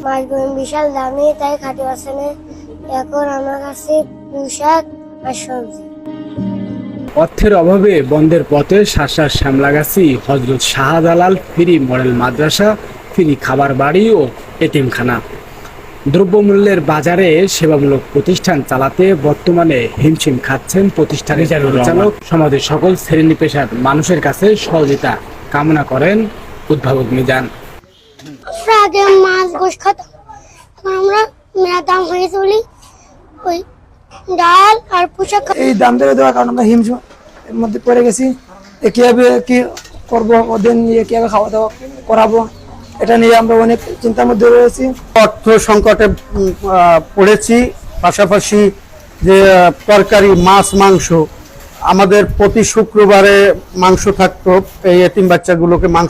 মাছগুলো বিশাল দামি, তাই খাটি পাচ্ছে না। এখন আমার কাছে পোশাক আর সবজি। অর্থের অভাবে বন্ধের পথে শাসার শ্যামলাগাছি হজরত শাহজালাল ফ্রি মডেল মাদ্রাসা, ফ্রি খাবার বাড়ি ও এতিমখানা। দ্রব্যমূল্যের বাজারে সেবামূলক প্রতিষ্ঠান চালাতে বর্তমানে হিমশিম খাচ্ছেন প্রতিষ্ঠানের পরিচালক। সমাজের সকল শ্রেণী পেশার মানুষের কাছে সহযোগিতা কামনা করেন উদ্ভাবক মিজান। আগে মাছ গোশ খেতাম, এখন আমরা মেলা দাম হয়ে চলি, ওই ডাল আর পোশাক। এই দাম ধরে দেওয়ার কারণে আমরা হিমশিম এর মধ্যে পড়ে গেছি। কিভাবে কি করবো, ওদের নিয়ে কিভাবে খাওয়া দাওয়া করাবো, এটা নিয়ে আমরা অনেক চিন্তার মধ্যে রয়েছি। অর্থ সংকটে পড়েছি, পাশাপাশি যে তরকারি মাছ মাংস, আমাদের প্রতি শুক্রবারে মাংস থাকতো, এই এতিম বাচ্চাগুলোকে মাংস